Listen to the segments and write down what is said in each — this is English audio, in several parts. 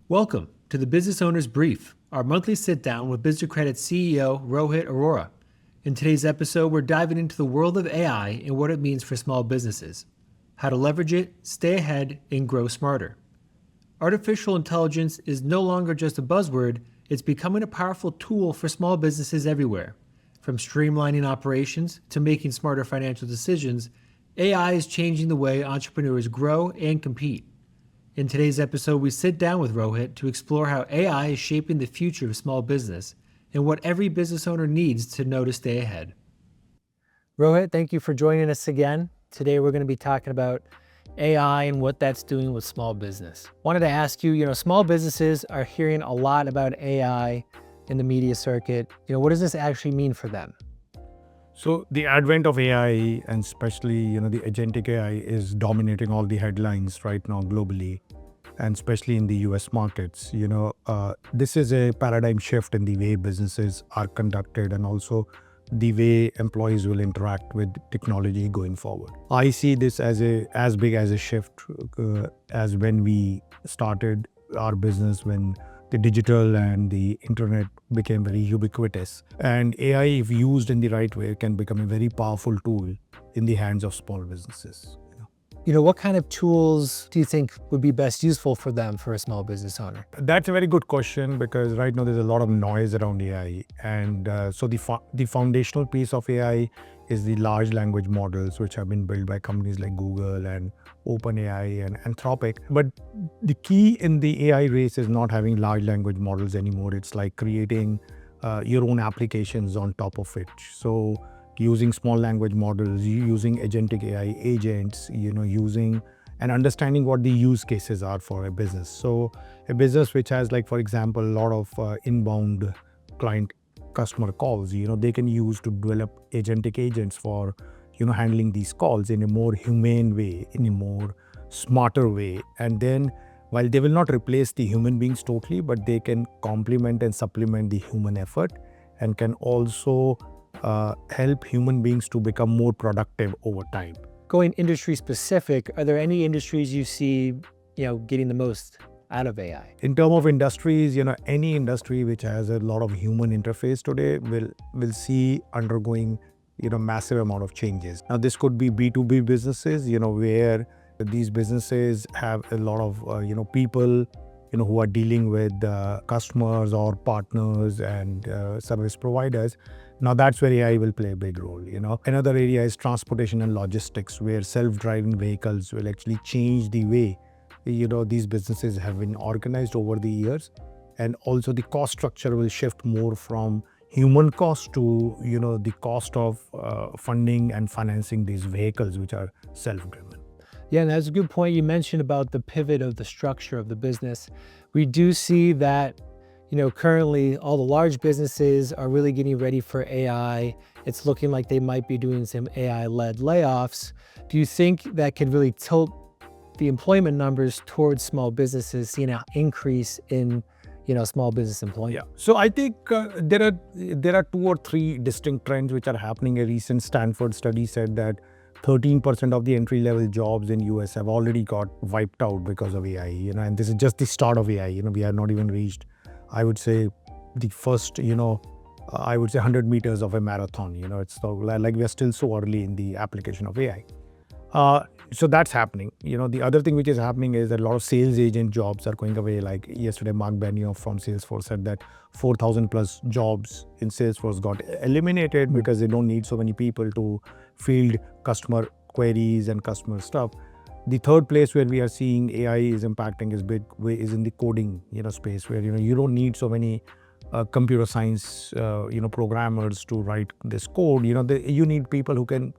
Welcome to the Business Owner's Brief, our monthly sit down with Biz2Credit CEO Rohit Arora. In today's episode, we're diving into the world of AI and what it means for small businesses, how to leverage it, stay ahead, and grow smarter. Artificial intelligence is no longer just a buzzword, it's becoming a powerful tool for small businesses everywhere. From streamlining operations to making smarter financial decisions, AI is changing the way entrepreneurs grow and compete. In today's episode, we sit down with Rohit to explore how AI is shaping the future of small business and what every business owner needs to know to stay ahead. Rohit, thank you for joining us again. Today, we're going to be talking about AI and what that's doing with small business. Wanted to ask you, small businesses are hearing a lot about AI in the media circuit. What does this actually mean for them? So the advent of AI and especially, the agentic AI is dominating all the headlines right now globally, and especially in the US markets. This is a paradigm shift in the way businesses are conducted and also the way employees will interact with technology going forward. I see this as big as a shift as when we started our business, when the digital and the internet became very ubiquitous. And AI, if used in the right way, can become a very powerful tool in the hands of small businesses. What kind of tools do you think would be best useful for them, for a small business owner? That's a very good question, because right now there's a lot of noise around AI. And so the foundational piece of AI is the large language models, which have been built by companies like Google and OpenAI and Anthropic. But the key in the AI race is not having large language models anymore. It's like creating your own applications on top of it. So using small language models, using agentic AI agents, using and understanding what the use cases are for a business. So a business which has, like, for example, a lot of inbound customer calls, they can use to develop agentic agents for, handling these calls in a more humane way, in a more smarter way. And then while they will not replace the human beings totally, but they can complement and supplement the human effort and can also help human beings to become more productive over time. Going industry specific, are there any industries you see, getting the most out of AI? In terms of industries, any industry which has a lot of human interface today will see undergoing, massive amount of changes. Now, this could be B2B businesses, where these businesses have a lot of, people, who are dealing with customers or partners and service providers. Now, that's where AI will play a big role. Another area is transportation and logistics, where self-driving vehicles will actually change the way, these businesses have been organized over the years. And also the cost structure will shift more from human cost to, the cost of funding and financing these vehicles, which are self-driven. Yeah, and that's a good point you mentioned about the pivot of the structure of the business. We do see that, currently all the large businesses are really getting ready for AI. It's looking like they might be doing some AI-led layoffs. Do you think that could really tilt the employment numbers towards small businesses, seeing an increase in, small business employment? Yeah. So I think there are 2 or 3 distinct trends which are happening. A recent Stanford study said that 13% of the entry-level jobs in US have already got wiped out because of AI, and this is just the start of AI. We have not even reached, I would say, the first, 100 meters of a marathon. It's like we are still so early in the application of AI. So that's happening. The other thing which is happening is that a lot of sales agent jobs are going away. Like yesterday, Mark Benioff from Salesforce said that 4,000 plus jobs in Salesforce got eliminated because they don't need so many people to field customer queries and customer stuff. The third place where we are seeing AI is impacting is in the coding, space, where, you don't need so many computer science, programmers to write this code. You need people who can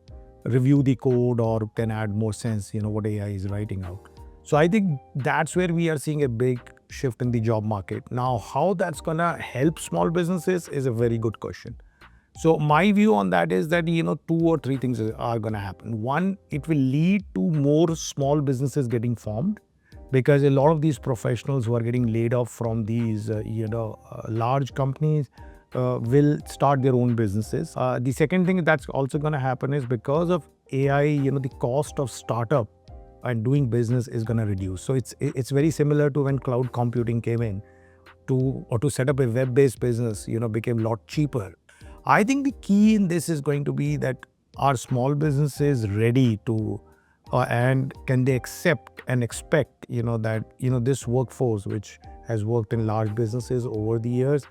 review the code or can add more sense, what AI is writing out. So I think that's where we are seeing a big shift in the job market. Now, how that's gonna help small businesses is a very good question. So my view on that is that, 2 or 3 things are gonna happen. One, it will lead to more small businesses getting formed, because a lot of these professionals who are getting laid off from these, large companies will start their own businesses. The second thing that's also going to happen is because of AI, the cost of startup and doing business is going to reduce. So it's very similar to when cloud computing came in to set up a web-based business, became a lot cheaper. I think the key in this is going to be that are small businesses ready to and can they accept and expect that this workforce which has worked in large businesses over the years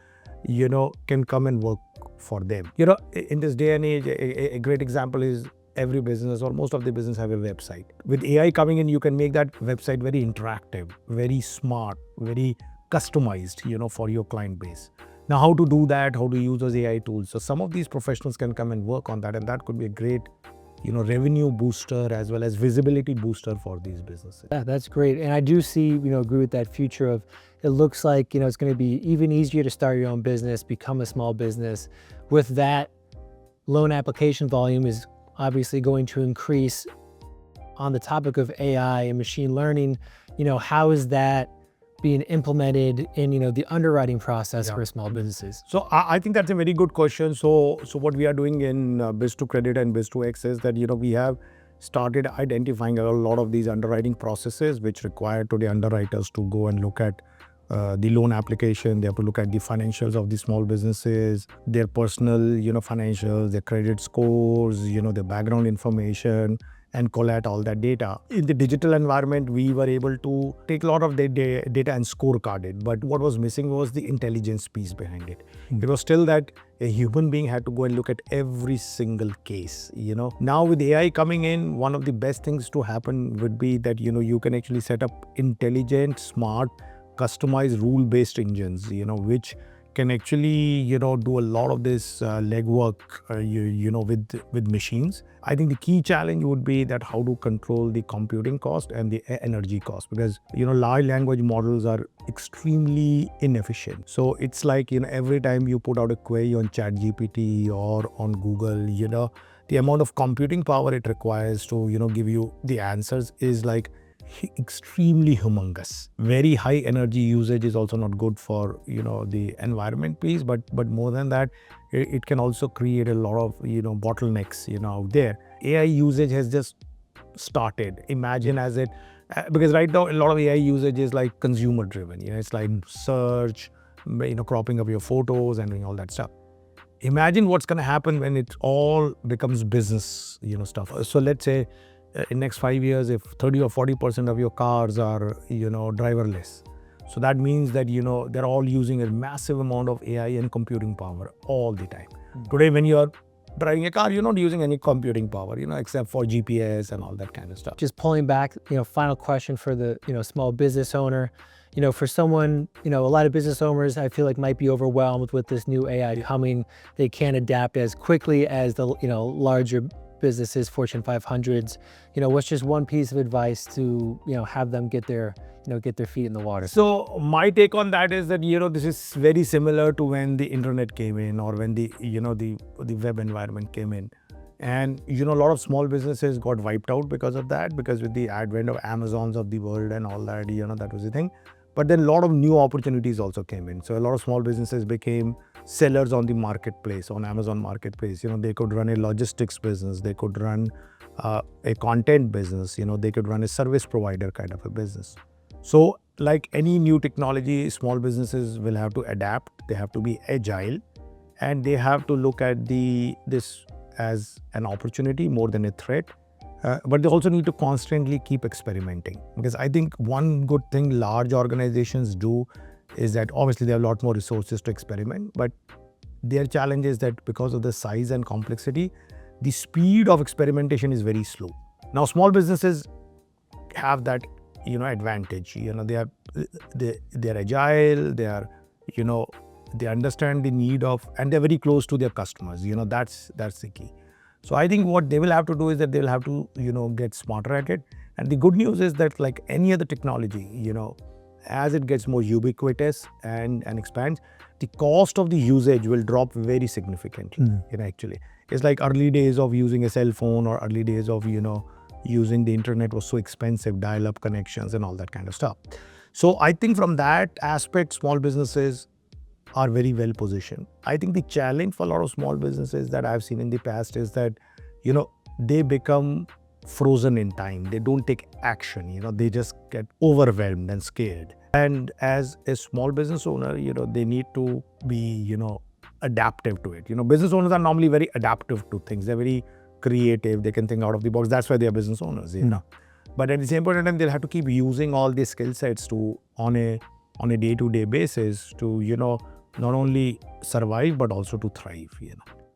can come and work for them. In this day and age, a great example is every business or most of the business have a website. With AI coming in, you can make that website very interactive, very smart, very customized for your client base. Now, how to do that, how to use those AI tools. So some of these professionals can come and work on that, and that could be a great revenue booster as well as visibility booster for these businesses. Yeah, that's great. And I do see, agree with that future of, it looks like, it's going to be even easier to start your own business, become a small business. With that, loan application volume is obviously going to increase. On the topic of AI and machine learning, how is that being implemented in, the underwriting process for small businesses? So I think that's a very good question. So what we are doing in Biz2Credit and Biz2X is that, we have started identifying a lot of these underwriting processes which require today underwriters to go and look at the loan application. They have to look at the financials of the small businesses, their personal, financials, their credit scores, their background information, and collect all that data. In the digital environment, we were able to take a lot of the data and scorecard it. But what was missing was the intelligence piece behind it. It was still that a human being had to go and look at every single case. Now with AI coming in, one of the best things to happen would be that, you can actually set up intelligent, smart, customized rule-based engines, which can actually, do a lot of this legwork, with machines. I think the key challenge would be that how to control the computing cost and the energy cost, because, large language models are extremely inefficient. So it's like, every time you put out a query on ChatGPT or on Google, the amount of computing power it requires to, give you the answers is like extremely humongous. Very high energy usage is also not good for the environment piece, but more than that, it can also create a lot of bottlenecks out there. AI usage has just started. Imagine as it because right now a lot of AI usage is like consumer driven. It's like search, cropping up your photos and doing all that stuff. Imagine what's going to happen when it all becomes business stuff. So let's say in next 5 years, if 30 or 40% of your cars are, driverless. So that means that, they're all using a massive amount of AI and computing power all the time. Today, when you're driving a car, you're not using any computing power, except for GPS and all that kind of stuff. Just pulling back, final question for the, small business owner. For someone, a lot of business owners, I feel like might be overwhelmed with this new AI coming. They can't adapt as quickly as the, larger businesses, Fortune 500s. What's just one piece of advice to, have them get their feet in the water? So my take on that is that, this is very similar to when the internet came in or when the web environment came in. And, a lot of small businesses got wiped out because of that, because with the advent of Amazons of the world and all that, that was the thing. But then a lot of new opportunities also came in. So a lot of small businesses became sellers on the marketplace, on Amazon marketplace. They could run a logistics business, they could run a content business, they could run a service provider kind of a business. So like any new technology, small businesses will have to adapt, they have to be agile, and they have to look at this as an opportunity more than a threat. But they also need to constantly keep experimenting, because I think one good thing large organizations do is that obviously they have a lot more resources to experiment, but their challenge is that because of the size and complexity, the speed of experimentation is very slow. Now, small businesses have that, advantage. They're agile, they understand the need of, and they're very close to their customers. That's the key. So I think what they will have to do is that they'll have to, get smarter at it. And the good news is that like any other technology, as it gets more ubiquitous and expands, the cost of the usage will drop very significantly. Actually, it's like early days of using a cell phone or early days of, using the internet was so expensive, dial-up connections and all that kind of stuff. So I think from that aspect, small businesses are very well positioned. I think the challenge for a lot of small businesses that I've seen in the past is that, they become frozen in time. They don't take action. They just get overwhelmed and scared. And as a small business owner, they need to be, adaptive to it. Business owners are normally very adaptive to things. They're very creative. They can think out of the box. That's why they are business owners. But at the same point in time, they'll have to keep using all these skill sets to on a day-to-day basis to not only survive but also to thrive.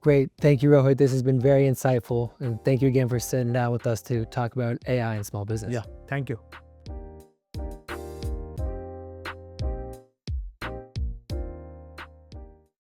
Great. Thank you, Rohit. This has been very insightful. And thank you again for sitting down with us to talk about AI and small business. Yeah. Thank you.